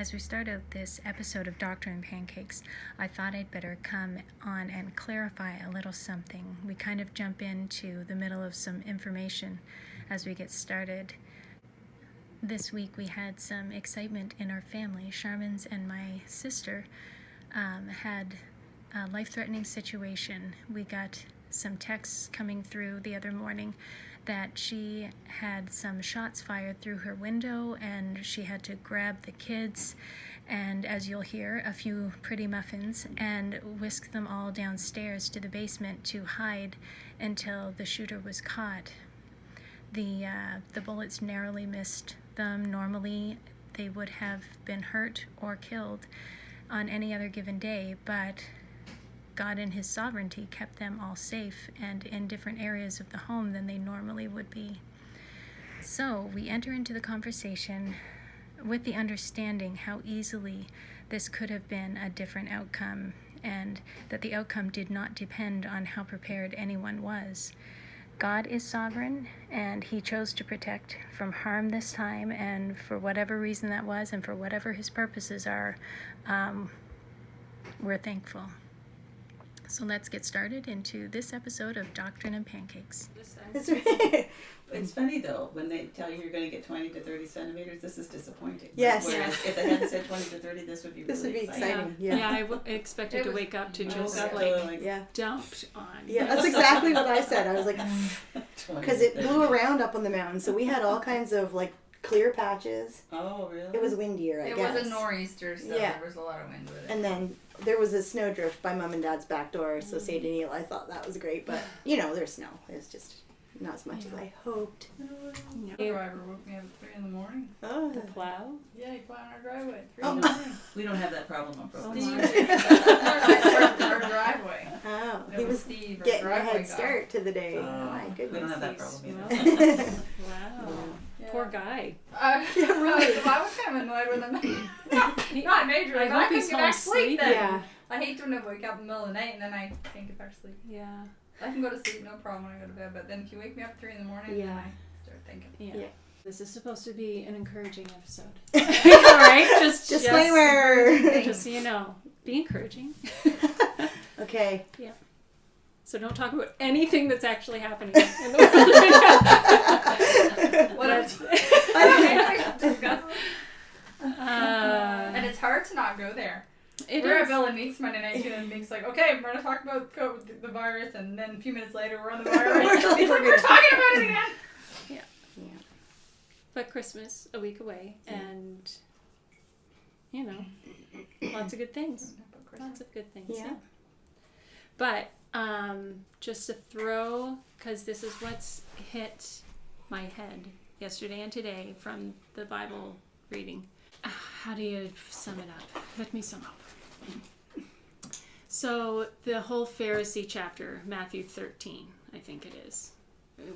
As we start out this episode of Doctrine Pancakes, I thought I'd better come on and clarify a little something. We kind of jump into the middle of some information as we get started. This week we had some excitement in our family. Charmin's and my sister had a life-threatening situation. We got some texts coming through the other morning that she had some shots fired through her window and she had to grab the kids and, as you'll hear, a few pretty muffins and whisk them all downstairs to the basement to hide until the shooter was caught. The bullets narrowly missed them. Normally they would have been hurt or killed on any other given day, but God in his sovereignty kept them all safe and in different areas of the home than they normally would be. So we enter into the conversation with the understanding how easily this could have been a different outcome, and that the outcome did not depend on how prepared anyone was. God is sovereign, and he chose to protect from harm this time, and for whatever reason that was, and for whatever his purposes are, we're thankful. So let's get started into this episode of Doctrine and Pancakes. It's funny though, when they tell you you're going to get 20 to 30 centimeters, this is disappointing. Yes. Whereas if they had said 20 to 30, this would be really exciting. Yeah, I expected to wake up to just dumped on. Yeah, that's exactly what I said. I was like, because it blew around up on the mountain, so we had all kinds of like clear patches. Oh, really? It was windier, I guess. It was a nor'easter, so there was a lot of wind with it. And then there was a snowdrift by Mom and Dad's back door, so St. Neil, I thought that was great, but there's snow. It was just not as much as I hoped. The driver woke me up at 3 in the morning. Oh. The plow? Yeah, he plowed our driveway at 3 in the morning. We don't have that problem on Brooklyn. Our driveway. Oh, It he was Steve, getting a driveway head start to the day. My goodness. We don't have that problem either. Wow. Yeah. Poor guy. I was kind of annoyed with him. Not majorly, I but I hope couldn't he's get home back to sleep then. Yeah. I hate to wake up in the middle of the night and then I can't get back to sleep. Yeah. I can go to sleep, no problem when I go to bed, but then if you wake me up at 3 in the morning, then I start thinking. Yeah. This is supposed to be an encouraging episode. All right? Just disclaimer. Just so you know. Be encouraging. Okay. Yeah. So don't talk about anything that's actually happening in the world. What else? And it's hard to not go there. We're at Bill and Meeks Monday night too, and Meeks like, okay, we're gonna talk about the virus, and then a few minutes later we're on the virus. we're talking about it again. Yeah. But Christmas a week away, and lots of good things. Lots of good things. Yeah. But just to throw, because this is what's hit my head yesterday and today from the Bible reading. How do you sum it up? Let me sum up. So the whole Pharisee chapter, Matthew 13, I think it is,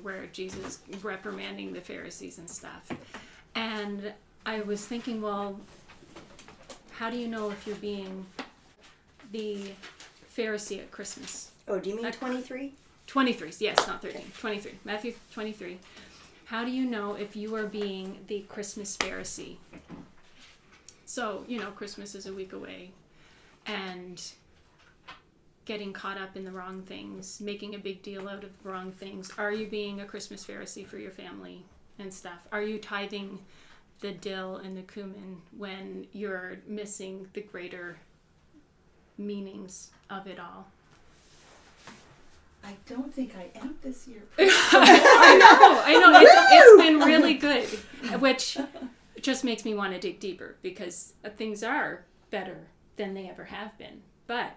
where Jesus is reprimanding the Pharisees and stuff. And I was thinking, well, how do you know if you're being the Pharisee at Christmas? Oh, do you mean 23? 23, yes, not 13. 23. Matthew 23. How do you know if you are being the Christmas Pharisee? So, Christmas is a week away, and getting caught up in the wrong things, making a big deal out of the wrong things. Are you being a Christmas Pharisee for your family and stuff? Are you tithing the dill and the cumin when you're missing the greater meanings of it all? I don't think I am this year. I know. It's been really good, which just makes me want to dig deeper, because things are better than they ever have been. But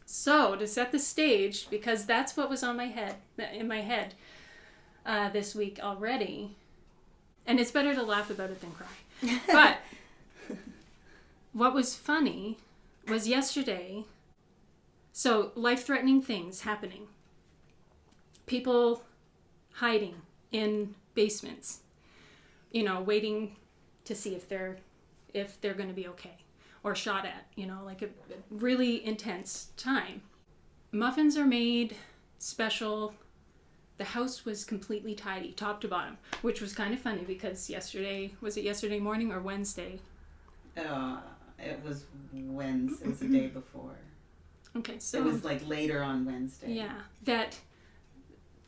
so to set the stage, because that's what was in my head this week already, and it's better to laugh about it than cry. But what was funny was yesterday. So life-threatening things happening. People hiding in basements, waiting to see if they're going to be okay, or shot at, like a really intense time. Muffins are made special. The house was completely tidy, top to bottom, which was kind of funny because yesterday morning or Wednesday? It was Wednesday. It was the day before. Okay, so It was like later on Wednesday. yeah, that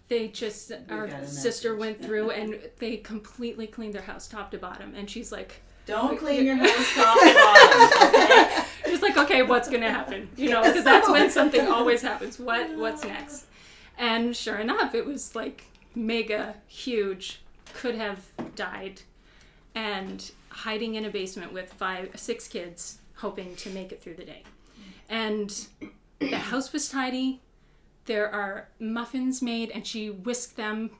they just our got a sister message. went through and they completely cleaned their house top to bottom, and she's like, Don't clean your house top to bottom, okay? she's like, okay, what's gonna happen? You know, because that's when something always happens. What's next? And sure enough, it was like mega huge, could have died, and hiding in a basement with 6 kids, hoping to make it through the day. And the house was tidy. There are muffins made, and she whisked them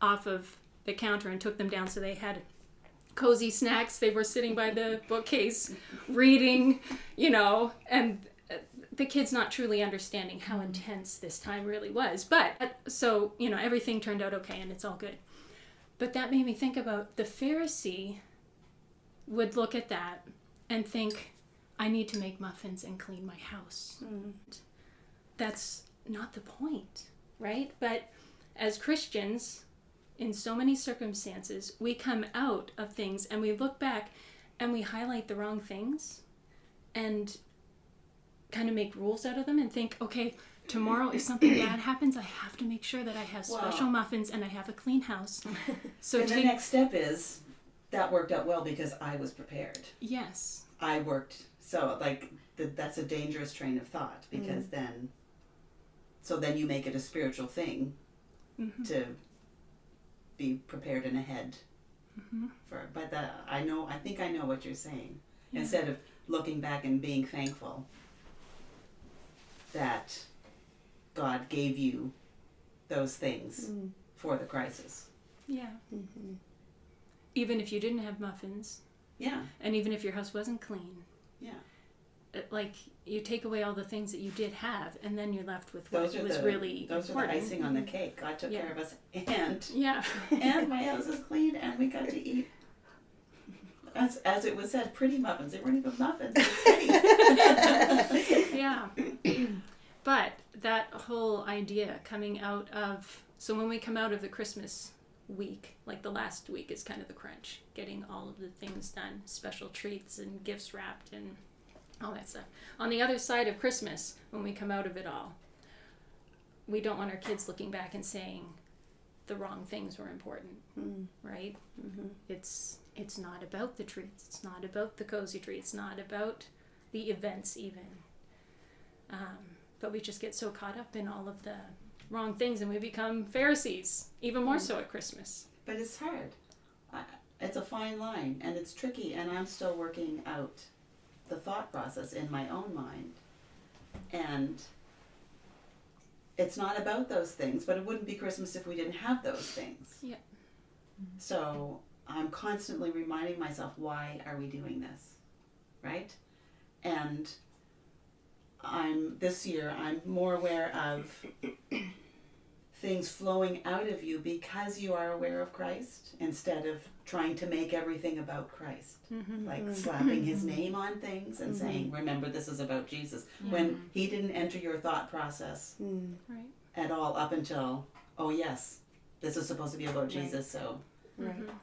off of the counter and took them down so they had cozy snacks. They were sitting by the bookcase reading, you know, and the kids not truly understanding how intense this time really was. But so, you know, everything turned out okay and it's all good. But that made me think about the Pharisee would look at that and think, I need to make muffins and clean my house. That's not the point, right? But as Christians, in so many circumstances, we come out of things and we look back and we highlight the wrong things and kind of make rules out of them and think, okay, tomorrow if something bad happens, I have to make sure that I have special muffins and I have a clean house. So And the next step is, that worked out well because I was prepared. Yes. I worked, so like that's a dangerous train of thought because then you make it a spiritual thing to be prepared and ahead for. But I think I know what you're saying. Yeah. Instead of looking back and being thankful that God gave you those things for the crisis. Yeah. Even if you didn't have muffins, Yeah. and even if your house wasn't clean, Yeah. like you take away all the things that you did have, and then you're left with what Those are was really those important. are the icing on the cake. God took Yeah. care of us, and Yeah. and my house is clean, and we got to eat. As it was said, pretty muffins. They weren't even muffins. They were pretty. Yeah. But that whole idea coming out of, so when we come out of the Christmas week, like the last week is kind of the crunch, getting all of the things done, special treats and gifts wrapped and all that stuff. On the other side of Christmas, when we come out of it all, we don't want our kids looking back and saying the wrong things were important, right? It's not about the treats. It's not about the cozy treats. It's not about the events even. But we just get so caught up in all of the wrong things and we become Pharisees, even more so at Christmas. But it's hard. It's a fine line, and it's tricky, and I'm still working out the thought process in my own mind. And it's not about those things, but it wouldn't be Christmas if we didn't have those things. Yeah. So I'm constantly reminding myself, why are we doing this? Right? And this year I'm more aware of things flowing out of you because you are aware of Christ instead of trying to make everything about Christ. Like slapping his name on things and saying, remember, this is about Jesus. When he didn't enter your thought process Right. at all up until, oh yes, this is supposed to be about Jesus. So,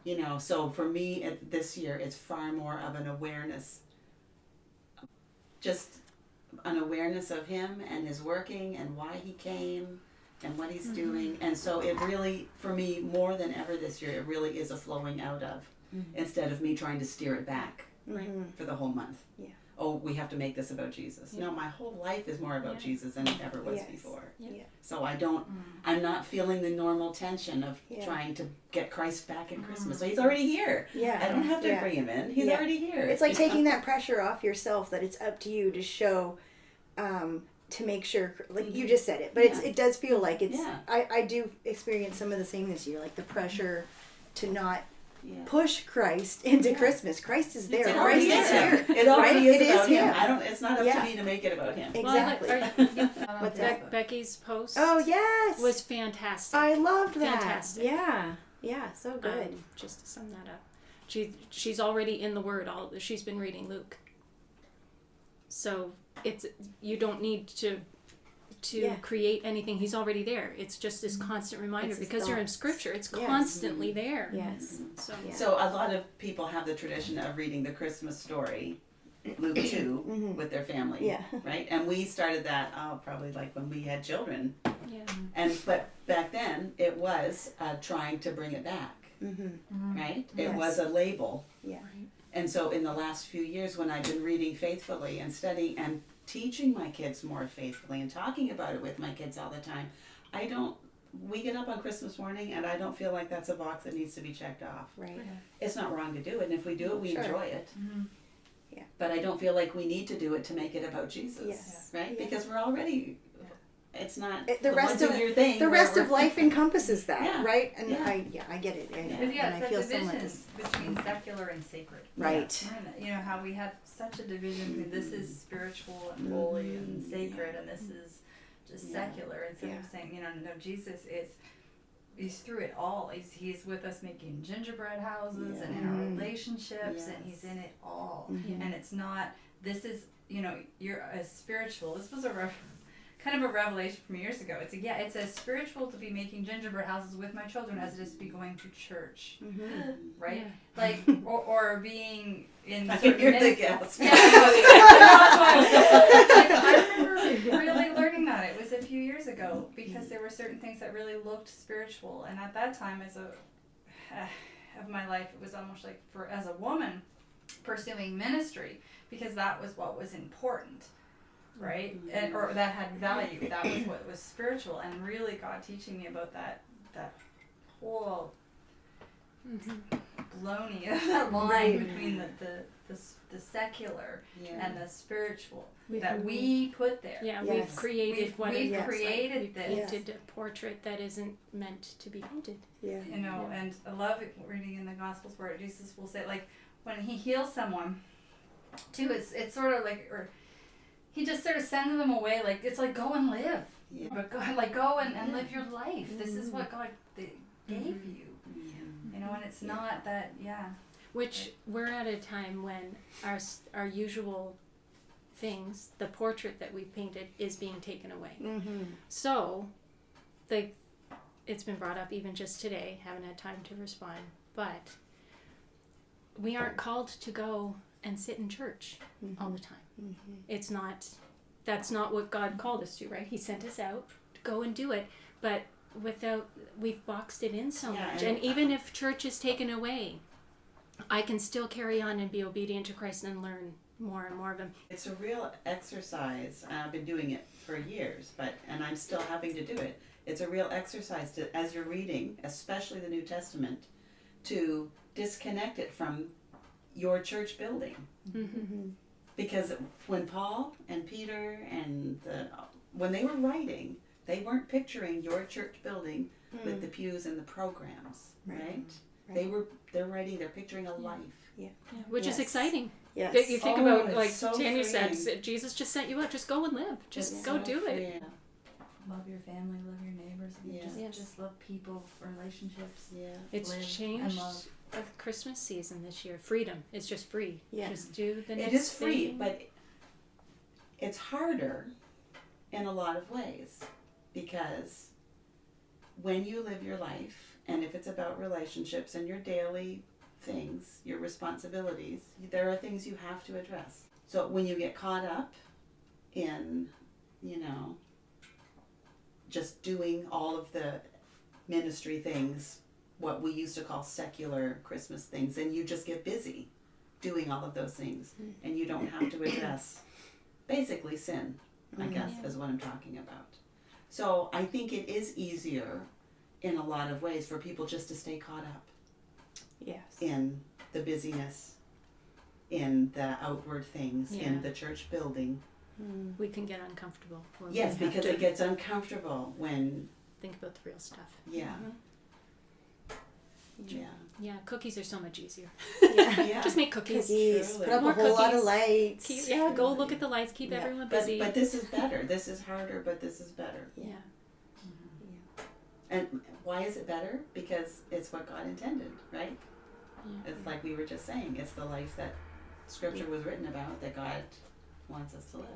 you know, so for me this year, it's far more of an awareness, just an awareness of him and his working and why he came and what he's doing. And so it really, for me, more than ever this year, it really is a flowing out of, instead of me trying to steer it back for the whole month. Yeah. Oh, we have to make this about Jesus. No, my whole life is more about Jesus than it ever was before. Yeah. So I'm not feeling the normal tension of trying to get Christ back at Christmas. So he's already here. Yeah. I don't have to bring him in. He's already here. It's like taking that pressure off yourself that it's up to you to show, to make sure, like you just said it, but it does feel like it's, I do experience some of the same this year, like the pressure to not push Christ into Christmas. Christ is there. It Christ already is is here. him. It already Right? is about him. him. It's not up to me to make it about him. Exactly. What's that? Becky's post Oh, yes. was fantastic. I loved that. Fantastic. Yeah. Yeah, so good. Just to sum that up, she's already in the Word. She's been reading Luke, so you don't need to create anything. He's already there. It's just this constant reminder because you're in Scripture. It's constantly there. Yes. So So a lot of people have the tradition of reading the Christmas story Luke 2 with their family. Yeah. Right? And we started that probably like when we had children. Yeah. But back then it was trying to bring it back. Right? It Yes. was a label. Yeah. And so in the last few years when I've been reading faithfully and studying and teaching my kids more faithfully and talking about it with my kids all the time, we get up on Christmas morning and I don't feel like that's a box that needs to be checked off. Right. It's not wrong to do it, and if we do it, we Sure. enjoy it. Yeah. But I don't feel like we need to do it to make it about Jesus. Yes. Right? Yeah. Because we're already, it's not The rest once of a year thing. the where rest of life encompasses that, Yeah. right? And Yeah. I get it. And, Because and I it's feel that somewhat division this. between secular and sacred. Right. You know how we had such a division between this is spiritual and holy and sacred, and this is just secular. Instead of saying, no, Jesus he's through it all. He's with us making gingerbread houses and in our relationships, and he's in it all. And it's not. This is you're a spiritual. This was kind of a revelation from years ago. It's as spiritual to be making gingerbread houses with my children as it is to be going to church, right? Yeah. Like, or being in I certain can hear the ministry. gasp. Yeah, I remember really learning that. It was a few years ago because there were certain things that really looked spiritual, and at that time, of my life, it was almost like as a woman pursuing ministry because that was what was important. Right? Or that had value. That was what was spiritual, and really God teaching me about that whole baloney of that line between the secular and the spiritual that we put there. Yeah, Yes. we've created We've created this. We painted a portrait that isn't meant to be painted. Yeah. And I love it reading in the Gospels where Jesus will say, like, when he heals someone, too, it's sort of like, or he just sort of sends them away, like, it's like, go and live. Yeah. But go and live your life. This is what God gave you. And it's not that, Which we're at a time when our usual things, the portrait that we've painted, is being taken away. So, it's been brought up even just today. Haven't had time to respond, but we aren't called to go and sit in church all the time. It's not. That's not what God called us to, right? He sent us out to go and do it, but we've boxed it in so much. And even if church is taken away, I can still carry on and be obedient to Christ and learn more and more of Him. It's a real exercise. I've been doing it for years, and I'm still having to do it. It's a real exercise as you're reading, especially the New Testament, to disconnect it from your church building. Because when Paul and Peter and when they were writing, they weren't picturing your church building with the pews and the programs, right? They're writing, they're picturing a life. Which is exciting. Yes. You think about, like so Tanya freeing. said, Jesus just sent you out. Just go and live. Just go do it. Freeing. love your family, love your neighbors, and just love people, relationships. Yeah. It's live and changed love. the Christmas season this year. Freedom. It's just free. Yeah. Just do the next It is free, thing. but it's harder in a lot of ways because when you live your life, and if it's about relationships and your daily things, your responsibilities, there are things you have to address. So when you get caught up in, just doing all of the ministry things, what we used to call secular Christmas things, and you just get busy doing all of those things, and you don't have to address basically sin, I guess, is what I'm talking about. So I think it is easier in a lot of ways for people just to stay caught up in the busyness, in the outward things, in the church building. We can get uncomfortable. When we Yes, have because to it gets uncomfortable when, think about the real stuff. Yeah, cookies are so much easier. yeah. Just make cookies. Cookies. Put up More a whole lot cookies. of lights. Go look at the lights. Keep everyone busy. But this is better. This is harder, but this is better. Yeah. And why is it better? Because it's what God intended, right? Yeah. It's like we were just saying. It's the life that Scripture was written about that God wants us to live.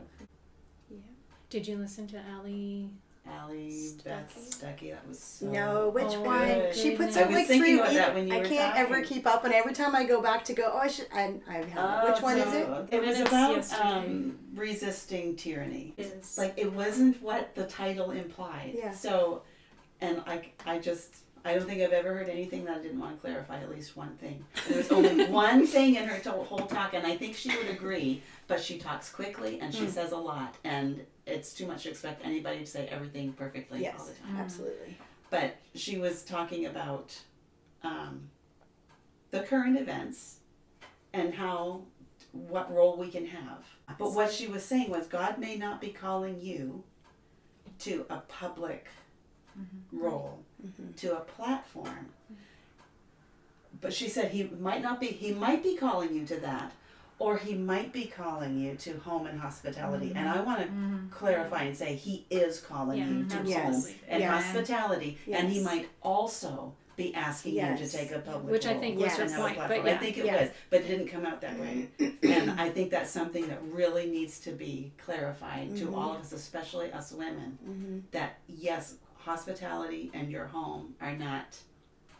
Did you listen to Ali Beth Stuckey. That was so No, which Oh, one? good. She puts I out was like thinking 3 about weeks. that when you I were can't ever talking. keep up, and every time I go back to go, oh, I should. And I haven't. Which one is it? It was Minutes about yesterday. resisting tyranny. Is Like, it wasn't what the title implied. Yeah. So, and I don't think I've ever heard anything that I didn't want to clarify at least one thing. And there's only one thing in her whole talk, and I think she would agree, but she talks quickly and she says a lot, and it's too much to expect anybody to say everything perfectly all the Yes, time. absolutely. But she was talking about the current events and what role we can have. But what she was saying was, God may not be calling you to a public role, to a platform. But she said he might be calling you to that, or he might be calling you to home and hospitality. And I want to clarify and say he is calling you to Yes. home and Yes. hospitality, Yes. and he might also be asking you Yes. to take a public Which I role think was her and have a point, platform. but I yeah. think it Yeah. was, but it didn't come out that way. And I think that's something that really needs to be clarified to all of us, especially us women, that yes, hospitality and your home are not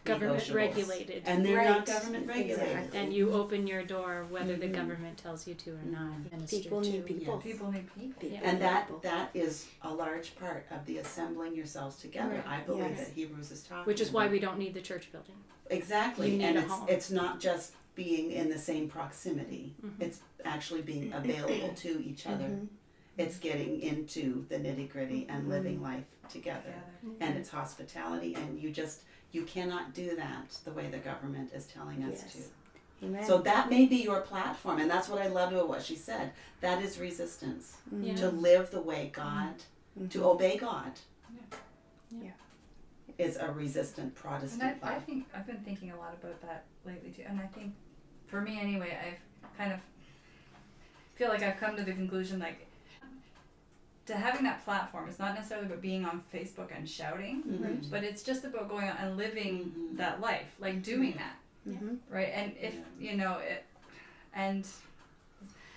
government negotiables. regulated. And they're Right. not government regulated. Exactly. And you open your door whether the government tells you to or not. Minister People to. need people. Yes. People need people. Yeah. And that is a large part of the assembling yourselves together. Right. I believe Yes. that Hebrews is talking Which is why about. we don't need the church building. Exactly. You need And a home. it's not just being in the same proximity. It's actually being available to each other. It's getting into the nitty-gritty and living life together. And it's hospitality, and you cannot do that the way the government is telling us Yes. to. Amen. So that may be your platform, and that's what I loved about what she said. That is resistance. Yeah. To live the way God, to obey God, Yeah. is a resistant Protestant And I life. think I've been thinking a lot about that lately too. And I think, for me anyway, I've kind of feel like I've come to the conclusion like to having that platform is not necessarily about being on Facebook and shouting, but it's just about going out and living that life, like doing that, right? And if and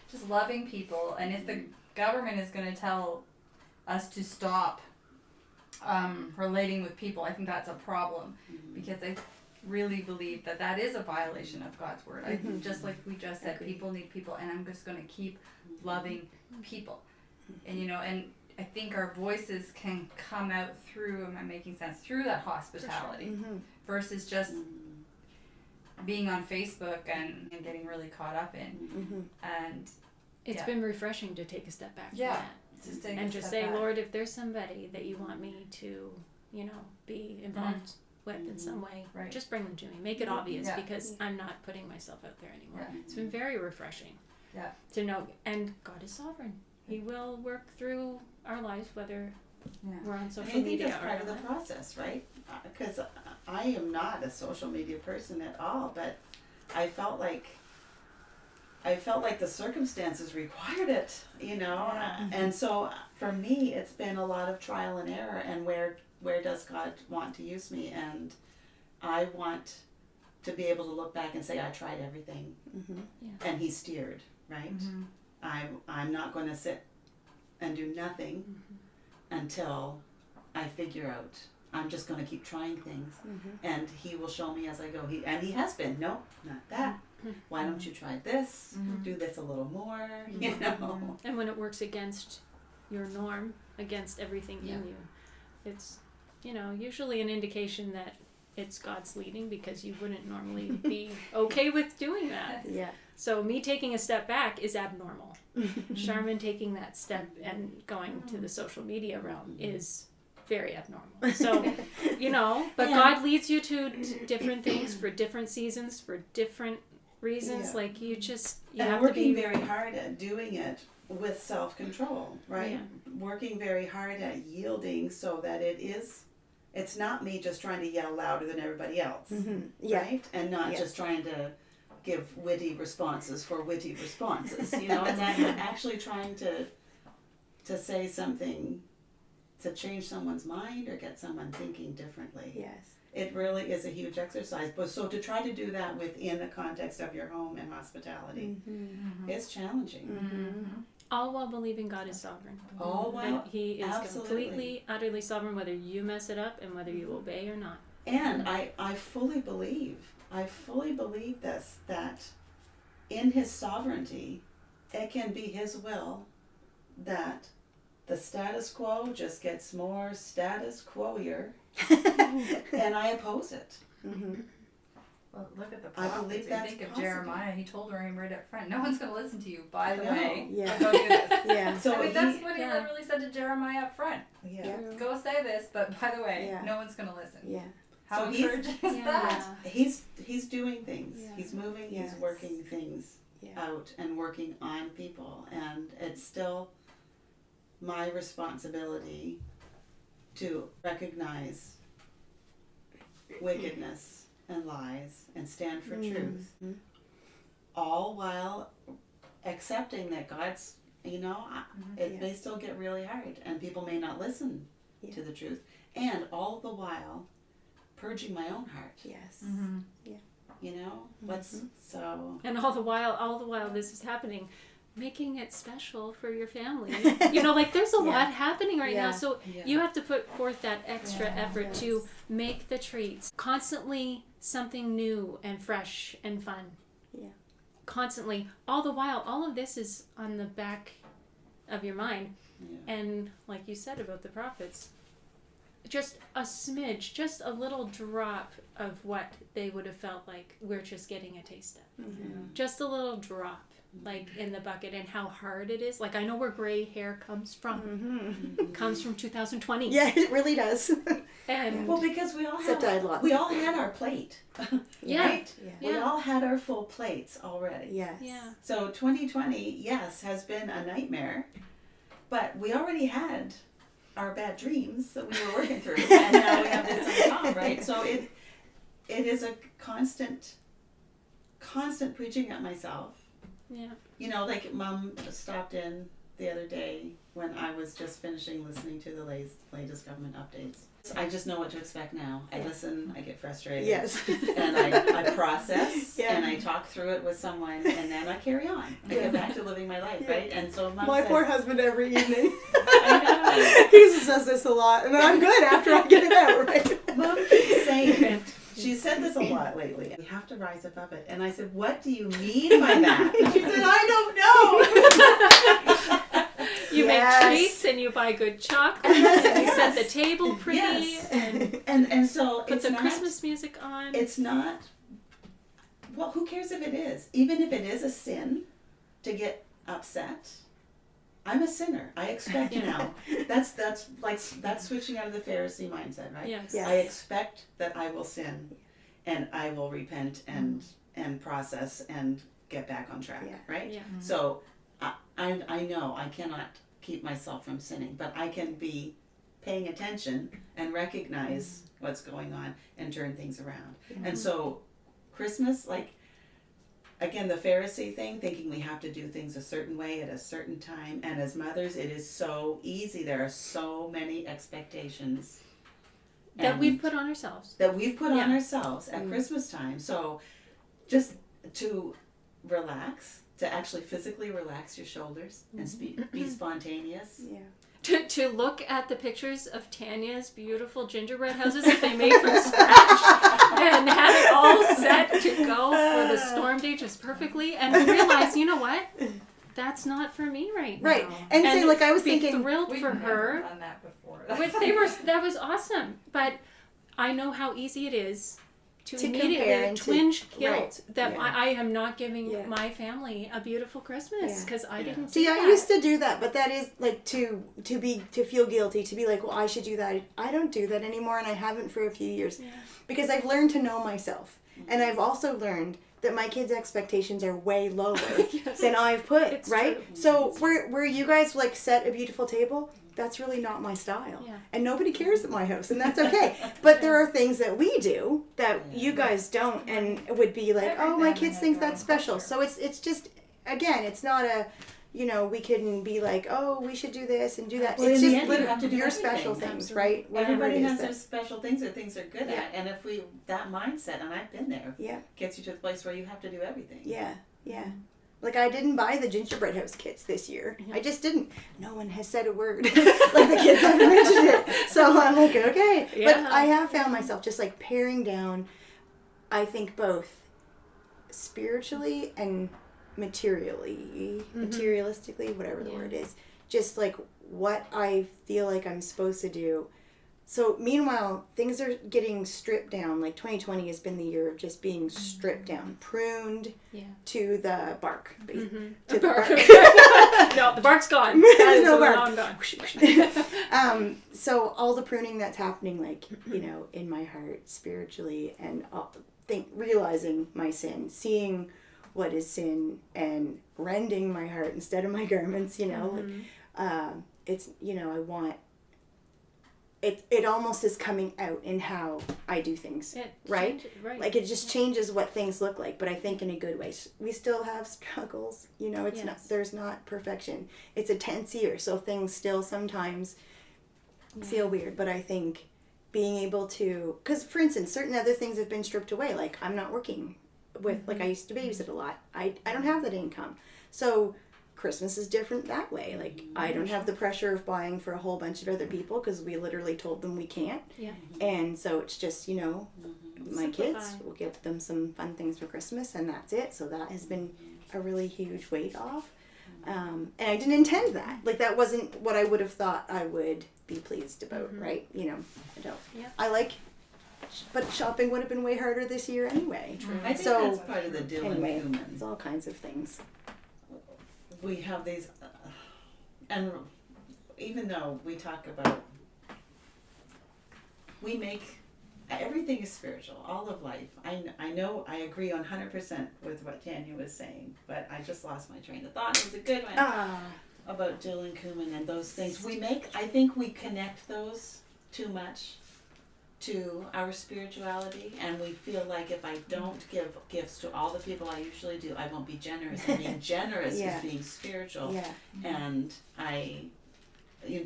just loving people, and if the government is going to tell us to stop relating with people, I think that's a problem, because I really believe that is a violation of God's word. I just like we just said, people need people, and I'm just going to keep loving people. And and I think our voices can come out through, am I making sense, through that hospitality, versus just being on Facebook and getting really caught up in. And It's been refreshing to take a step back from that. just take And a just step say, back. Lord, if there's somebody that you want me to, be involved with in some way, Right. just bring them to me. Make it obvious, Yeah. because I'm not putting myself out there anymore. Yeah. It's been very refreshing Yeah. to know. And God is sovereign. He will work through our lives, whether we're on I social think media that's or part of the not. process, right? Because I am not a social media person at all, but I felt like the circumstances required it, Yeah. and so for me, it's been a lot of trial and error, and where does God want to use me? And I want to be able to look back and say, I tried everything, and He steered, right? I'm not going to sit and do nothing until I figure out. I'm just going to keep trying things, and He will show me as I go. He has been. No, not that. Why don't you try this? Do this a little more. And when it works against your norm, against everything in you, it's, usually an indication that it's God's leading, because you wouldn't normally be okay with doing that. Yeah. So me taking a step back is abnormal. Charmin taking that step and going to the social media realm is very abnormal. So, but God leads you to different things for different seasons, for different reasons. Yeah. Like you And have working to be very hard at doing it with self-control, right? Working very hard at yielding so that it's not me just trying to yell louder than everybody else, right? And not just trying to give witty responses for witty responses, and I'm actually trying to say something to change someone's mind or get someone thinking differently. Yes. it really is a huge exercise. But so to try to do that within the context of your home and hospitality is challenging. All while believing God is sovereign. All And while He is absolutely. completely, utterly sovereign, whether you mess it up and whether you obey or not. And I fully believe this, that in His sovereignty, it can be His will that the status quo just gets more status quo-ier, and I oppose it. Well, look at the I prophets. believe You that's think of possible. Jeremiah. He told her right up front, no one's going to listen to you, by the I know. way. Yeah. Go do this. Yeah. So I mean, that's what he yeah. literally said to Jeremiah up front. yeah. Go say this, but by the way, Yeah. no one's going to listen. Yeah. How So he's- encouraging is that? He's doing things. Yeah. He's moving. Yes. He's working things Yeah. out and working on people, and it's still my responsibility to recognize wickedness and lies and stand for truth, all while accepting that God's, it Yeah. may still get really hard and people may not listen Yeah. to the truth, and all the while purging my own heart. Yes. What's so And all the while this is happening, making it special for your family. There's a lot happening right now. Yeah. So Yeah. you have to put forth that extra effort to Yes. make the treats constantly something new and fresh and fun. Yeah. Constantly. All the while, all of this is on the back of your mind. Yeah. And like you said about the prophets, just a smidge, just a little drop of what they would have felt like we're just getting a taste of. Just a little drop, like in the bucket, and how hard it is. Like, I know where gray hair comes from. Comes from 2020. Yeah, it really does. And Well, because we all Except I had lots. we all had our plate, Yeah. right? Yeah. We all had our full plates already. Yes. yeah. So 2020, yes, has been a nightmare, but we already had our bad dreams that we were working through, and now we have this on top, right? So it is a constant preaching at myself. Yeah. Like Mom stopped in the other day when I was just finishing listening to the latest government updates. I just know what to expect now. I listen, I get frustrated. Yes. And I process, Yeah. and I talk through it with someone, and then I carry on. I get back to living my life, Yeah. right? And so Mom My said, poor husband every evening. I He says this a lot, and then I'm good after I get it out, right? know. Mom keeps saying it. She said this a lot lately. We have to rise above it. And I said, what do you mean by that? And she said, I don't know. You Yes. make treats, and you buy good chocolates, and you set the table pretty, Yes. and And so put it's the not, Christmas music on. It's not, well, who cares if it is? Even if it is a sin to get upset, I'm a sinner. I expect now. That's switching out of the Pharisee mindset, right? Yes. Yes. I expect that I will sin, and I will repent and process and get back on track, Yeah. right? Yeah. So I know I cannot keep myself from sinning, but I can be paying attention and recognize what's going on and turn things around. And so Christmas, again, the Pharisee thing, thinking we have to do things a certain way at a certain time. And as mothers, it is so easy. There are so many expectations That and we've put on ourselves. on ourselves at Christmas time. So just to relax, to actually physically relax your shoulders and be spontaneous. Yeah. To look at the pictures of Tanya's beautiful gingerbread houses that they made from scratch and have it all set to go for the storm day just perfectly, and realize, you know what? That's not for me right now. Right. And say, like, I was be thinking, thrilled We've for never her. done that before. That was awesome. But I know how easy it is to compare immediately and to- twinge guilt right. that Yeah. I am not giving Yeah. my family a beautiful Christmas Yeah. because I Yeah. didn't see, do I that. used to do that, but that is like to feel guilty, to be like, well, I should do that. I don't do that anymore, and I haven't for a few years because I've learned to know myself, and I've also learned that my kids' expectations are way lower than I've put. It's right? true. So where you guys like set a beautiful table, that's really not my style. Yeah. And nobody cares at my house, and that's okay. But there are things that we do that you guys don't, and would be like, Every oh, my family kids has think their that's own special. culture. So it's just, again, it's not a, you know, we can be like, oh, we should do this and do that. Well, it's in the just end, you have to do your everything. special things, Absolutely. right? Whatever Everybody it is has that- their special things or things they're good Yeah. at, and if that mindset, and I've been there, Yeah. gets you to the place where you have to do everything. Yeah, yeah. Like, I didn't buy the gingerbread house kits this year. Yeah. I just didn't. No one has said a word. Like, the kids haven't mentioned it. So I'm like, okay. Yeah. But I have found myself just, like, paring down, I think, both spiritually and materialistically, whatever the Yeah. word is. Just, like, what I feel like I'm supposed to do. So, meanwhile, things are getting stripped down. Like, 2020 has been the year of just being stripped down, pruned Yeah. to the bark. Mm-hmm. To the bark. No, the bark's gone. There's no bark. Long gone. So, all the pruning that's happening, like, you know, in my heart, spiritually, and realizing my sin, seeing what is sin, and rending my heart instead of my garments, you know. Like, it's, you know, I want... It almost is coming out in how I do things, right? Right. Like, it just changes what things look like, but I think in a good way. We still have struggles, you know. It's not. There's not perfection. It's a tense year, so things still sometimes feel weird. But I think being able to, because for instance, certain other things have been stripped away. Like, I'm not working with, like, I used to babysit a lot. I don't have that income, so Christmas is different that way. Like, I don't have the pressure of buying for a whole bunch of other people because we literally told them we can't. Yeah. And so it's just, you know, my kids, Simplify. we'll give them some fun things for Christmas, and that's it. So that has been a really huge weight off. And I didn't intend that. Like, that wasn't what I would have thought I would be pleased about, right? You know, I don't. Yeah. I like, but shopping would have been way harder this year anyway. I think So, that's part of the Dylan anyway, human. it's all kinds of things. We have these, and even though we talk about, we make, everything is spiritual, all of life. I know I agree 100% with what Tanya was saying, but I just lost my train of thought. It was a good one about Dylan Kuhlman and those things. I think we connect those too much to our spirituality, and we feel like if I don't give gifts to all the people I usually do, I won't be generous. And being generous is being spiritual. Yeah. And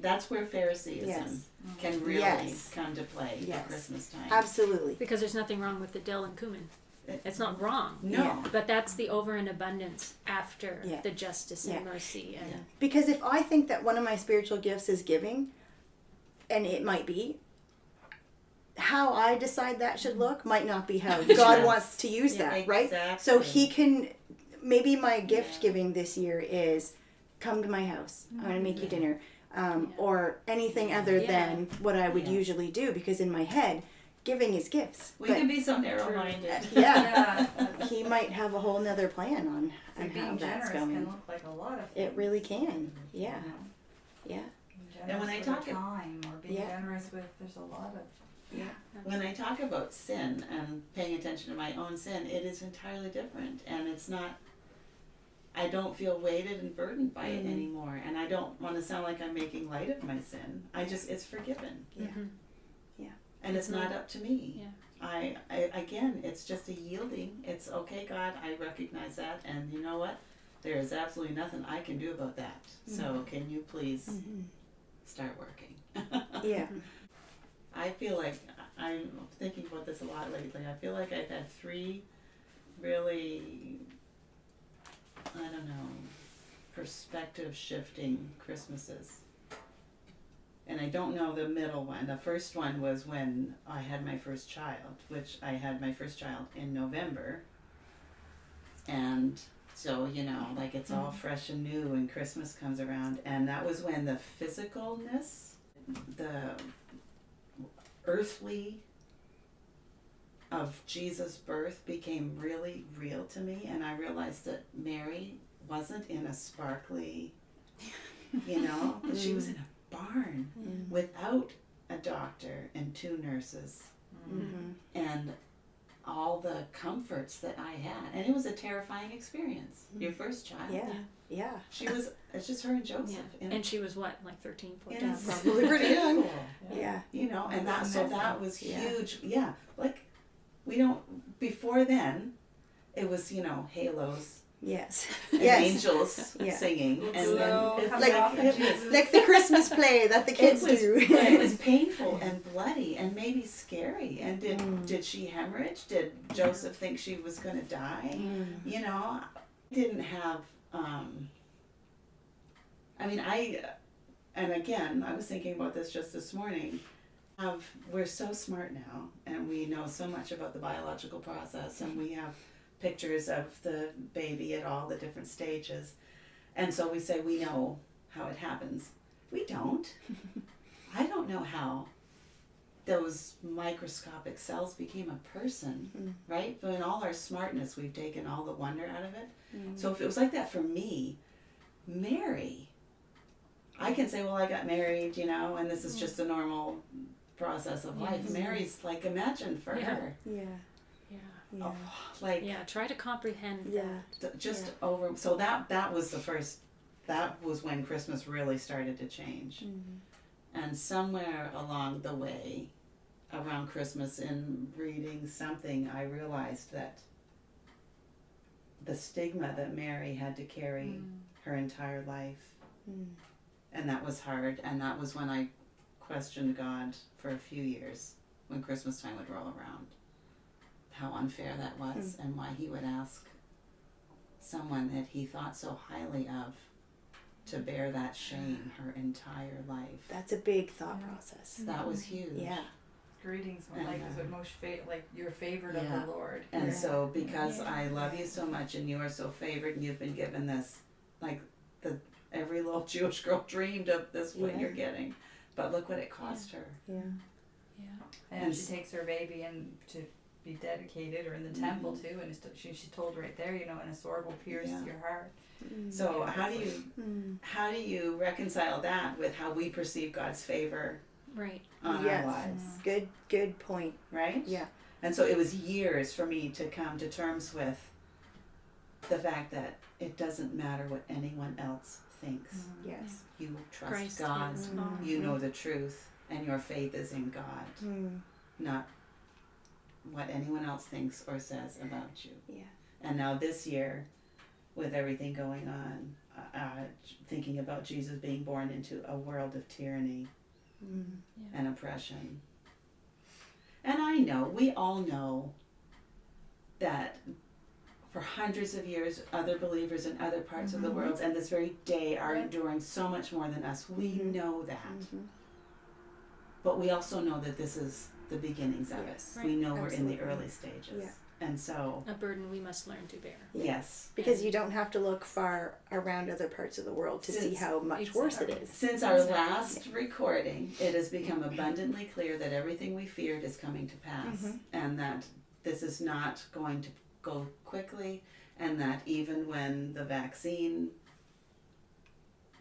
that's where Phariseeism can really come to play at Christmas time. Absolutely. Because there's nothing wrong with the dill and cumin. It's not wrong. No. But that's the over and abundance after Yeah. the justice and mercy. And Because if I think that one of my spiritual gifts is giving, and it might be, how I decide that should look might not be how God wants to use that, right? So He can, maybe my gift giving this year is, come to my house, I'm going to make you dinner, or anything other than what I would usually do, because in my head, giving is gifts. We can be so narrow-minded. He might have a whole nother plan on how being that's generous going. can look like a lot of things. It really can, yeah. Being And generous when I with talk your time, or being Yeah. generous with, there's a lot of. When I talk about sin and paying attention to my own sin, it is entirely different. And it's not, I don't feel weighted and burdened by it anymore. And I don't want to sound like I'm making light of my sin. It's forgiven. Yeah. And it's not up to me. Yeah. I again, it's just a yielding. It's okay, God, I recognize that. And you know what? There is absolutely nothing I can do about that. So can you please start working? Yeah. I feel like, I'm thinking about this a lot lately, I feel like I've had 3 really, I don't know, perspective shifting Christmases. And I don't know the middle one. The first one was when I had my first child, which I had my first child in November. And so, you know, like it's all fresh and new and Christmas comes around. And that was when the physicalness, the earthly of Jesus' birth became really real to me, and I realized that Mary wasn't in a sparkly, you know, that she was in a barn without a doctor and 2 nurses and all the comforts that I had. And it was a terrifying experience. Your first child. Yeah. It's just her and Joseph. And she was what, like 13, 14? Yeah, probably pretty young. cool. Yeah. You know, and that was Yeah. huge. Yeah. Like, we don't, before then, it was, you know, halos Yes. and Yes. angels Yeah. singing, and Glow then coming off of it, Jesus. Like the Christmas play that the kids it was, do. it was painful and bloody and maybe scary. And did she hemorrhage? Did Joseph think she was going to die? You know, didn't have. And again, I was thinking about this just this morning. We're so smart now, and we know so much about the biological process, and we have pictures of the baby at all the different stages. And so we say we know how it happens. We don't. I don't know how those microscopic cells became a person, right? But in all our smartness, we've taken all the wonder out of it. So if it was like that for me, Mary, I can say, well, I got married, you know, and this is just a normal process of life. Mary's like, imagine for her. Yeah. Yeah. Yeah. Oh, like, Yeah, try to comprehend Yeah. just over. So that was the first. That was when Christmas really started to change. And somewhere along the way, around Christmas, in reading something, I realized that the stigma that Mary had to carry her entire life, and that was hard. And that was when I questioned God for a few years, when Christmas time would roll around, how unfair that was, and why he would ask someone that he thought so highly of to bear that shame her entire life. That's a big thought process. That was huge. Yeah. Greetings, And, like is what most like you're favored of yeah. the Lord. And Yeah. so because I love you so much and you are so favored and you've been given this, like every little Jewish girl dreamed of this, what you're getting. But look what it cost her. Yeah. And she takes her baby and to be dedicated, or in the temple too, and she's told right there, you know, and a sword will pierce your heart. So how do you reconcile that with how we perceive God's favor Right. on our lives? Good point. Right? Yeah. And so it was years for me to come to terms with the fact that it doesn't matter what anyone else thinks. Yes. You trust Christ God. is all. You know the truth, and your faith is in God, not what anyone else thinks or says about you. Yeah. And now this year, with everything going on, thinking about Jesus being born into a world of tyranny and oppression. And I know, we all know that for hundreds of years, other believers in other parts of the world and this very day are enduring so much more than us. We know that. But we also know that this is the beginnings of it. Right. We know we're in the Absolutely. early stages. Yeah. And so, A burden we must learn to bear. yes. Because you don't have to look far around other parts of the world to see how much worse it is. Since our last recording, it has become abundantly clear that everything we feared is coming to pass, and that this is not going to go quickly, and that even when the vaccine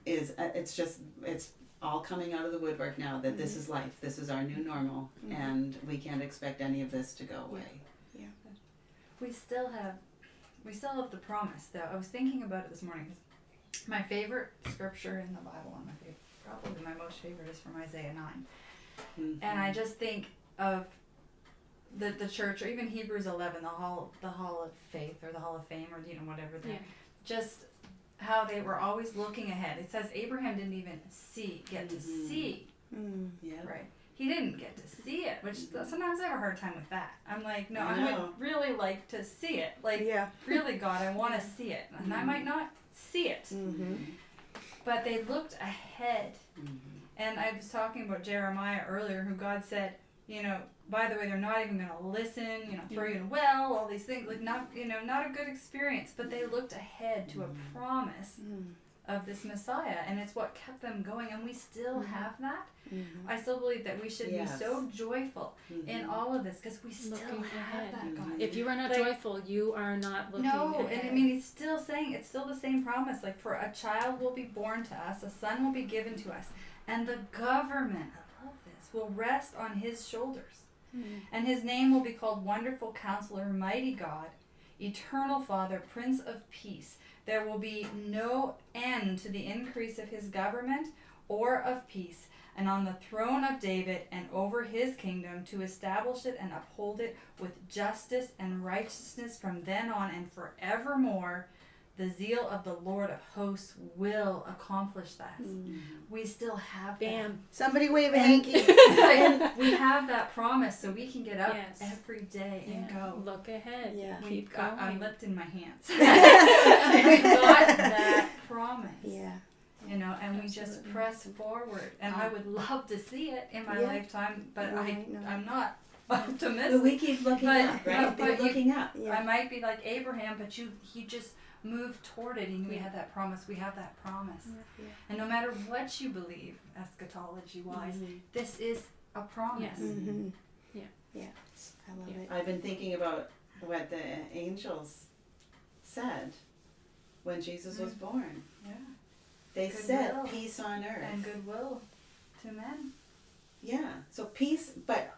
is, it's all coming out of the woodwork now, that this is life, this is our new normal, and we can't expect any of this to go away. We still have the promise, though. I was thinking about it this morning. 'Cause my favorite scripture in the Bible, and probably my most favorite, is from Isaiah 9. And I just think of the church, or even Hebrews 11, the hall of faith, or the hall of fame, or whatever. Just how they were always looking ahead. It says Abraham didn't even get to see. Yeah. Right. He didn't get to see it, which sometimes I have a hard time with that. I'm like, no, I I know. would really like to see it. Like, really, God, I want to see it. And I might not see it. But they looked ahead. And I was talking about Jeremiah earlier, who God said, by the way, they're not even going to listen, throw you in a well, all these things. Like, not a good experience. But they looked ahead to a promise of this Messiah. And it's what kept them going. And we still have that. I still believe that we should be so joyful in all of this, because we still Looking have ahead. that, God. If you are not joyful, you are not looking No, ahead. and I mean, he's still saying, it's still the same promise. Like, for a child will be born to us, a son will be given to us, and the government, I love this, will rest on his shoulders. And his name will be called Wonderful Counselor, Mighty God, Eternal Father, Prince of Peace. There will be no end to the increase of his government or of peace, and on the throne of David and over his kingdom, to establish it and uphold it with justice and righteousness from then on and forevermore. the zeal of the Lord of hosts will accomplish this. We still have Bam. Somebody wave a hanky. that. We have that promise, so we can get up Yes. every day and go. Look ahead. Yeah. Keep going. I'm lifting my hands. We've got that promise. Yeah. You know, and we just press forward. And I would love to see it in my Yeah. lifetime, but Right, no. I'm not optimistic. But we keep looking But- up, right? but We're you- looking up. Yeah. I might be like Abraham, but he just moved toward it, and we had that promise. We have that promise. Yeah. And no matter what you believe, eschatology-wise, this is a promise. Yes. Mm-hmm. Yeah. Yeah. I love it. I've been thinking about what the angels said when Jesus was born. Yeah. They Goodwill. said peace on earth. And goodwill to men. Yeah. So peace, but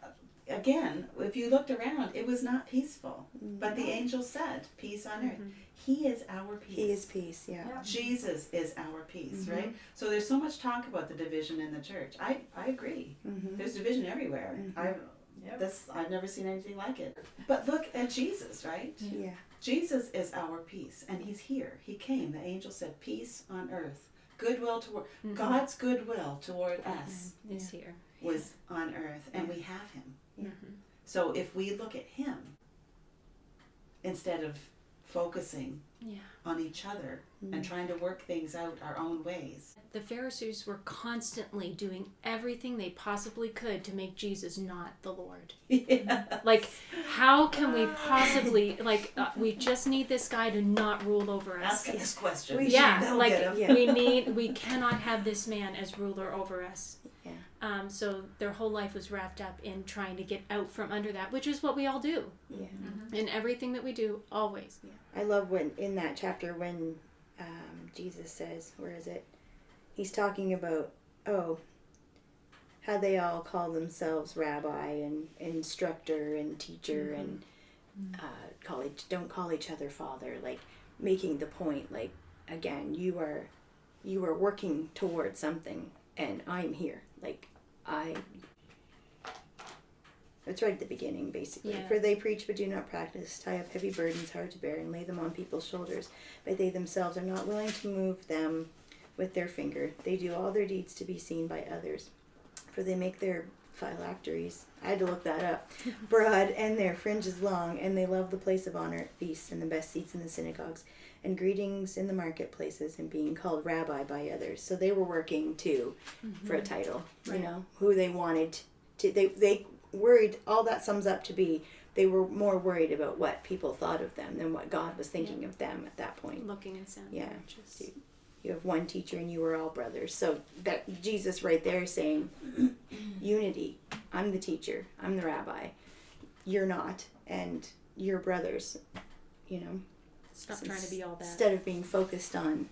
again, if you looked around, it was not peaceful. But the angel said peace on earth. He is our peace. He is peace, yeah. Yeah. Jesus is our peace, right? So there's so much talk about the division in the church. I agree. Mm-hmm. There's division everywhere. Yep. I've never seen anything like it. But look at Jesus, right? Yeah. Jesus is our peace, and he's here. He came. The angel said, peace on earth. Goodwill toward God's goodwill toward us It's here. was on earth, and we have him. Mm-hmm. So if we look at him instead of focusing on each other and trying to work things out our own ways. The Pharisees were constantly doing everything they possibly could to make Jesus not the Lord. Like, how can we possibly, we just need this guy to not rule over us. Ask this question. We Yeah, should like, get him. we cannot have this man as ruler over us. Yeah. So their whole life was wrapped up in trying to get out from under that, which is what we all do. Yeah. In everything that we do, always. I love when in that chapter when Jesus says, where is it? He's talking about, how they all call themselves rabbi and instructor and teacher and don't call each other father. Like making the point, like again, you are working towards something, and I'm here. Like it's right at the beginning, basically. Yeah. For they preach but do not practice, tie up heavy burdens hard to bear, and lay them on people's shoulders. But they themselves are not willing to move them with their finger. They do all their deeds to be seen by others. For they make their phylacteries, I had to look that up, broad, and their fringes long, and they love the place of honor at feasts and the best seats in the synagogues, and greetings in the marketplaces, and being called rabbi by others. So they were working too for a title, Right. you know, who they wanted to, they worried, all that sums up to be, they were more worried about what people thought of them than what God was thinking of them at that point. Looking and sounding. Yeah. Just, You have one teacher and you were all brothers. So that Jesus right there is saying unity. I'm the teacher. I'm the rabbi. You're not. And you're brothers. You know. stop trying to be all that. Instead of being focused on,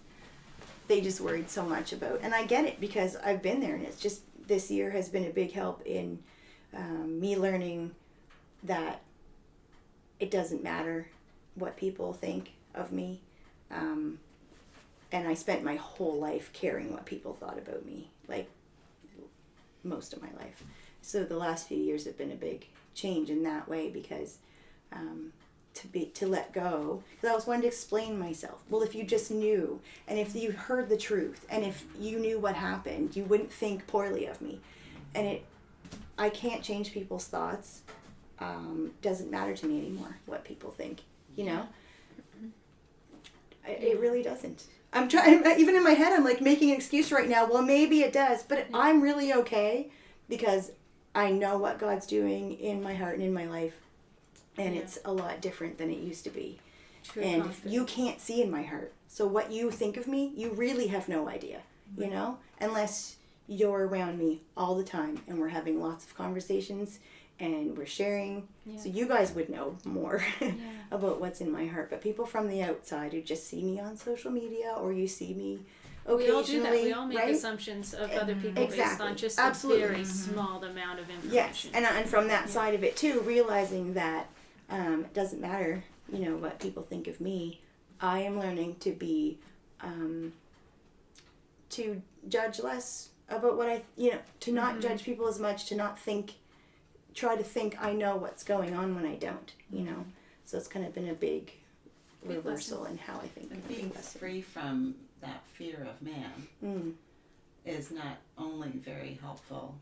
they just worried so much about. And I get it because I've been there, and it's just this year has been a big help in me learning that it doesn't matter what people think of me. And I spent my whole life caring what people thought about me, like most of my life. So the last few years have been a big change in that way because to let go. Because I was wanting to explain myself. Well, if you just knew, and if you heard the truth, and if you knew what happened, you wouldn't think poorly of me. And I can't change people's thoughts. Doesn't matter to me anymore what people think. You know, it really doesn't. I'm trying, even in my head, I'm like making an excuse right now. Well, maybe it does, but I'm really okay because I know what God's doing in my heart and in my life, and it's a lot different than it used to be. True and confidence. you can't see in my heart. So what you think of me, you really have no idea, you know, unless you're around me all the time and we're having lots of conversations and we're sharing. Yeah. So you guys would know more Yeah. about what's in my heart. But people from the outside who just see me on social media or you see me occasionally, We all do that. We all make right? assumptions of other people based Exactly. on just Absolutely. a very small amount of information. Yes, and from that side of it too, realizing that it doesn't matter, you know, what people think of me. I am learning to be, to judge less about what to not judge people as much, to not try to think I know what's going on when I don't, you know. So it's kind of been a big reversal in how I think. And being free from that fear of man is not only very helpful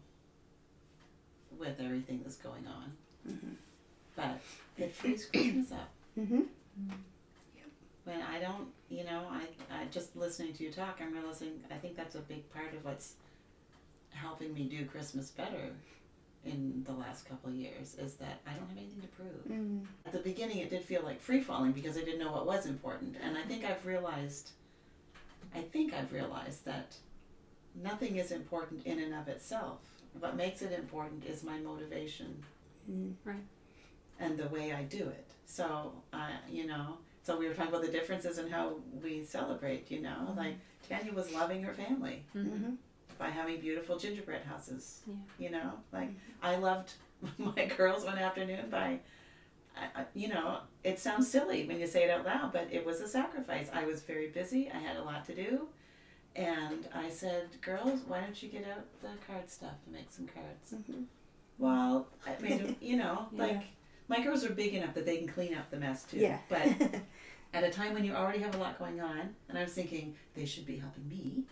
with everything that's going on, but it frees Christmas up. When I don't, I just listening to you talk, I'm realizing I think that's a big part of what's helping me do Christmas better in the last couple of years, is that I don't have anything to prove. At the beginning it did feel like free falling because I didn't know what was important, and I think I've realized that nothing is important in and of itself. What makes it important is my motivation, right, and the way I do it. So so we were talking about the differences in how we celebrate, like Tanya was loving her family by having beautiful gingerbread houses, I loved my girls one afternoon by, it sounds silly when you say it out loud, but it was a sacrifice. I was very busy, I had a lot to do, and I said, girls, why don't you get out the card stuff and make some cards? Well, I mean, like, my girls are big enough that they can clean up the mess too. Yeah. But at a time when you already have a lot going on, and I was thinking, they should be helping me.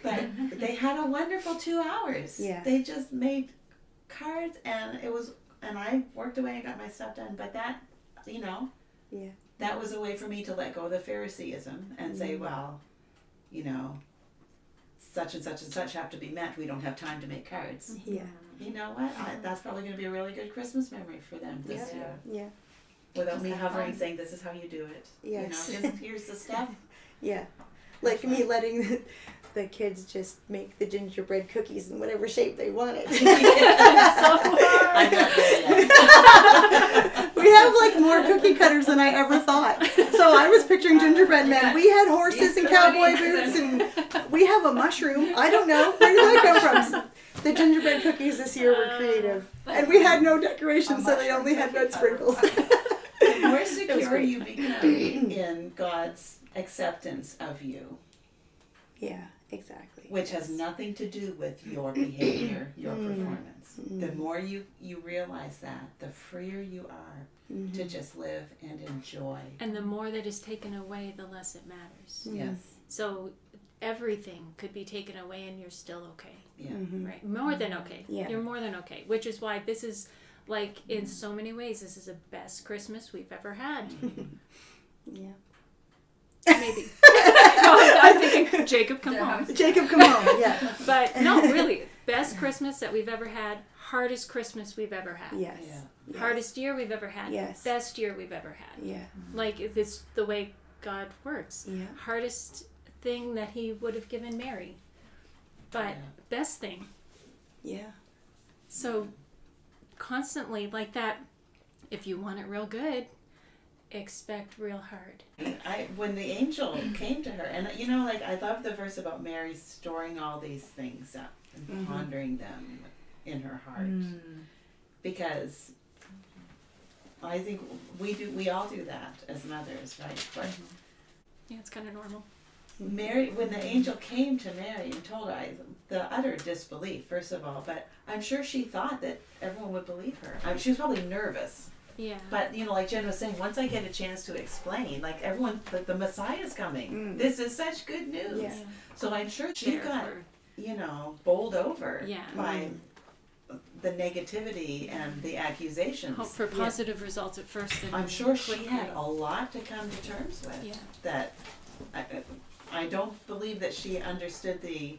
But they had a wonderful 2 hours. Yeah. They just made cards, and I worked away and got my stuff done. But that, that was a way for me to let go of the Phariseeism and say, well, such and such and such have to be met. We don't have time to make cards. Yeah. You know what? That's probably going to be a really good Christmas memory for them this year. Yeah. Without me hovering, saying, this is how you do it. Yes. Just here's the stuff. Yeah. Like me letting the kids just make the gingerbread cookies in whatever shape they wanted. I'm not there yet. We have like more cookie cutters than I ever thought. So I was picturing gingerbread man. We had horses and cowboy boots, and we have a mushroom. I don't know. Where did that come from? The gingerbread cookies this year were creative. And we had no decorations, so they only had red sprinkles. The more secure you become in God's acceptance of you. Yeah, exactly. Which has nothing to do with your behavior, your performance. The more you realize that, the freer you are to just live and enjoy. and the more that is taken away, the less it matters. Yes. So everything could be taken away and you're still okay. Yeah. Right, more than okay. Yeah. You're more than okay, which is why this is, like, in so many ways, this is the best Christmas we've ever had. Yeah. Maybe. No, I'm thinking Jacob come home. Jacob, come home. Yeah. But no, really, best Christmas that we've ever had. Hardest Christmas we've ever had. Yes. Yeah. Yes. Hardest year we've ever had. Yes. Best year we've ever had. Yeah. Like, it's the way God works. Yeah. Hardest thing that he would have given Mary. But best thing. Yeah. So constantly like that, if you want it real good, expect real hard. When the angel came to her, and I love the verse about Mary storing all these things up and pondering them in her heart, because I think we all do that as mothers, right? But Yeah, it's kind of normal. Mary, when the angel came to Mary and told her, the utter disbelief, first of all, but I'm sure she thought that everyone would believe her. She was probably nervous. Yeah. But, like Jen was saying, once I get a chance to explain, like everyone, the Messiah's coming. This is such good news. Yeah. So I'm sure she There got, for- bowled over Yeah. by the negativity and the accusations. Hope for positive results at first. And I'm sure she quickly. had a lot to come to terms with. Yeah. That I don't believe that she understood the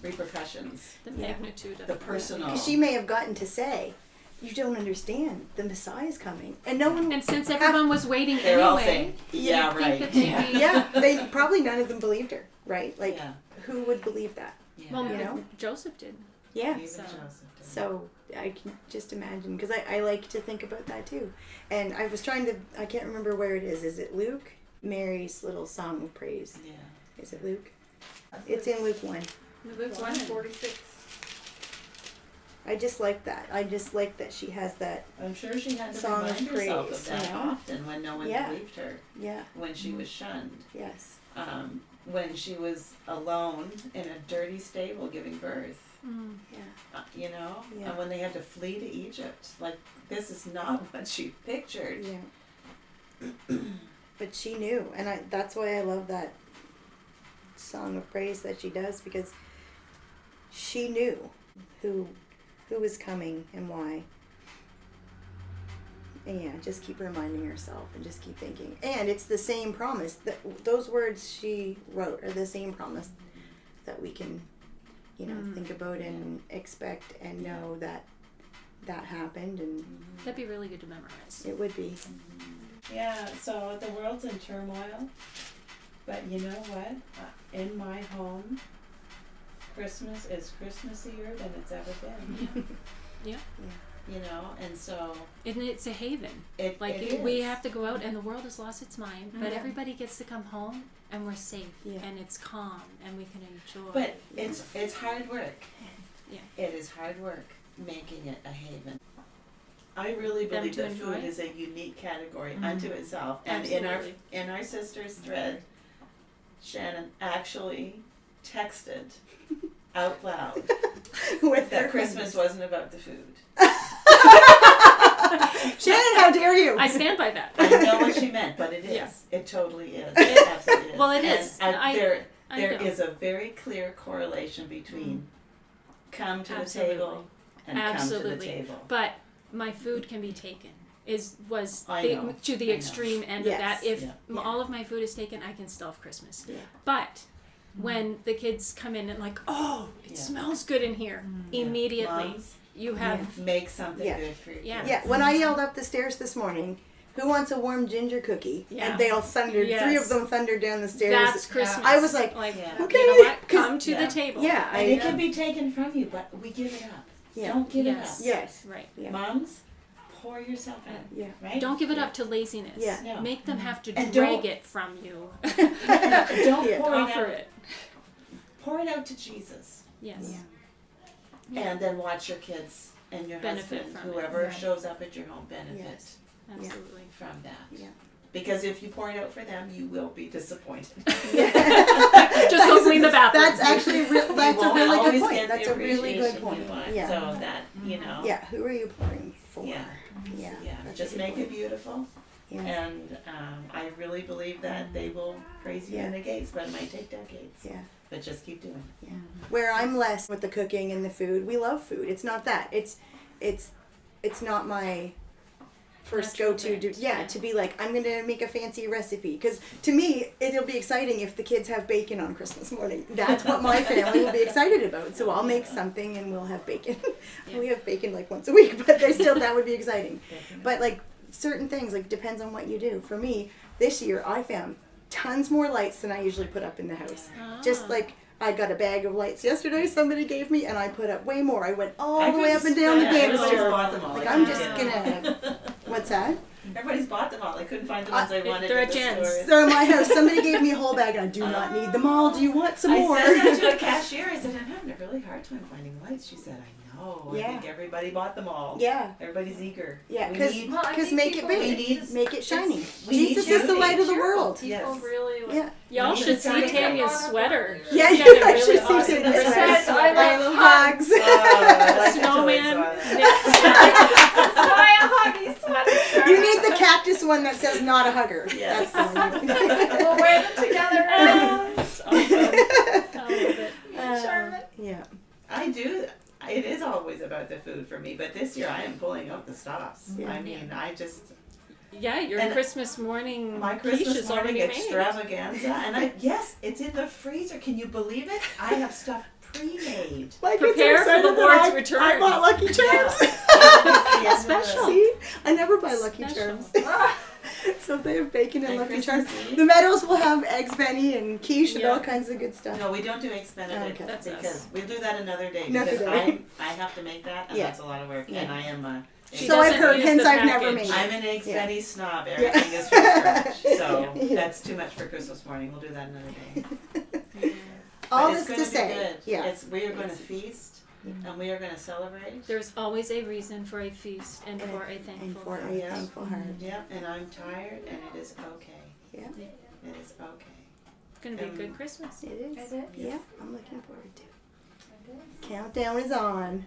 repercussions, The magnitude of the it. personal. She may have gotten to say, "You don't understand. The Messiah's coming," and no one. And since everyone was waiting They're all anyway, saying, yeah, you'd think right. that they'd be- Yeah, they probably none of them believed her, right? Like, Yeah. who would believe that? Yeah. Well, You know? Joseph did. Yeah. Even so- Joseph did. So I can just imagine, because I like to think about that too. And I was trying to, I can't remember where it is. Is it Luke? Mary's little song of praise. Yeah. Is it Luke? It's in Luke 1. Luke 1:46. I just like that. I just like that she has that. I'm sure she had to Song of remind herself praise, of that you know? often when no one Yeah. believed her, Yeah. when she was shunned, Yes. when she was alone in a dirty stable giving birth, Yeah. Yeah. Yeah. And when they had to flee to Egypt. Like, this is not what she pictured. Yeah. but she knew, and that's why I love that song of praise that she does, because she knew who was coming and why. And yeah, just keep reminding herself and just keep thinking. And it's the same promise. Those words she wrote are the same promise that we can, think about and expect and know that happened. And That'd be really good to memorize. it would be. Yeah, so the world's in turmoil, but you know what? In my home, Christmas is Christmassier than it's ever been. Yeah. And so... And it's a haven. It we is. have to go out and the world has lost its mind, but everybody gets to come home and we're safe and it's calm and we can enjoy. But it's hard work. Yeah. It is hard work making it a haven. I really Them believe to that food enjoy? is a unique category unto itself. And Absolutely. in our sister's thread, Shannon actually texted out loud With that her Christmas wasn't about the food. Shannon, how dare you? I stand by that. I know what she meant, but it is. Yeah. It totally is. It absolutely is. Well, it is. And there I know. is a very clear correlation between come to Absolutely. the table and Absolutely. come to the table. But my food can be taken. Was I the, know. to I the know. extreme end Yes. of that. If Yeah. all of my food is taken, I can still have Christmas. Yeah. But when the kids come in and like, oh, it Yeah. smells good in here, immediately Moms, you have make something Yeah. good for your Yeah. kids. Yeah, when I yelled up the stairs this morning, who wants a warm ginger cookie? Yeah. And they all thundered. Yes. 3 of them thundered down the stairs. that's Christmas. I was like, Yeah. okay, you know what? 'cause- Come to Yeah. the table. Yeah, And it can be taken from you, but we give it up. Yeah. Don't give Yes. it up. Yes. Right. Yeah. Moms, pour yourself out. Yeah. Right? Don't give it up to laziness. Yeah. No. Make them have to And drag don't- it from you. Don't Yeah. pour it Offer out. it. Pour it out to Jesus. Yes. Yeah. And then watch your kids and your Benefit husband, from it. whoever Yes. shows up at your home, benefit Yes. Absolutely. from that. Yeah. Because if you pour it out for them, you will be disappointed. Just go clean the bathroom. That's actually that's You a won't really good always point. get That's the a really good appreciation point. you want. Yeah. So that, Yeah. Who are you pouring for? Yeah. Yeah. Yeah, That's just a good make point. it beautiful. Yeah. And I really believe that they will praise you Yeah. in the gates, but it might take decades. Yeah. But just keep doing it. Where I'm less with the cooking and the food, we love food. It's not that. It's not my first Natural go-to. bent. To be like, I'm gonna make a fancy recipe, because to me it'll be exciting if the kids have bacon on Christmas morning. That's what my family will be excited about. So I'll make something and we'll have bacon. Yeah. We have bacon like once a week, but that would be exciting. But like certain things, like depends on what you do. For me, this year I found tons more lights than I usually put up in the house. Just like I got a bag of lights yesterday somebody gave me, and I put up way more. I went all the way up and down the Everybody's banister. bought them all. Like I I'm couldn't just get them. gonna. What's that? Everybody's bought them all. I couldn't find the ones I wanted they're in the Jen's. stores. They're in my house. Somebody gave me a whole bag, and I do not need them all. Do you want some more? I said that to a cashier. I said, I'm having a really hard time finding lights. She said, I know. Yeah. I think everybody bought them all. Yeah. Everybody's eager. Yeah, We because need- Well, I think make it people big, need- make it shiny. we need Jesus is the unity. light of the Cheerful. world. People Yes. really like, Yeah. Y'all We should need see something. Tanya's sweater. Yeah, She's you got a guys should really see awesome Tanya's Christmas sweater. sweater. I love hugs. I like the Snowman. toy sweater. knits. that's why a huggy sweater. You need the cactus one that says "not a hugger." Yes. That's the one. We'll wear them together. It's awesome. I love it. Charmin. Yeah. I do. It is always about the food for me, but this year I am pulling out the stops. Yeah. I mean, I just Yeah, your And Christmas morning my quiche Christmas is morning already made. extravaganza, and yes, it's in the freezer. Can you believe it? I have stuff pre-made. My kids Prepare are for excited the that Lord's I return. bought Lucky Charms. Yeah. Special. See, I never buy Lucky Special. Charms. So if they have bacon and And Lucky Christmas Charms. Eve. The Meadows will have eggs Benny and quiche and Yeah. all kinds of good stuff. No, we don't do eggs Benedict Okay. That's us. because we'll do that another day Another because day. I have to make that and Yeah. that's a lot of work Yeah. and I am She So I've doesn't heard, use hence the I've never package. made I'm an eggs Yeah. Benny snob. Yeah. Everything is from scratch, so Yeah. that's too much for Christmas morning. We'll do that another day. All But it's this gonna to be say, good. yeah. We are going to feast and we are going to celebrate. There's always a reason for a feast and for a And thankful for heart. a Yeah. thankful heart. Yep, and I'm tired and it is okay. Yeah. It is okay. It's gonna be a good Christmas. It is. It is. Yeah, I'm looking forward to it. Countdown is on.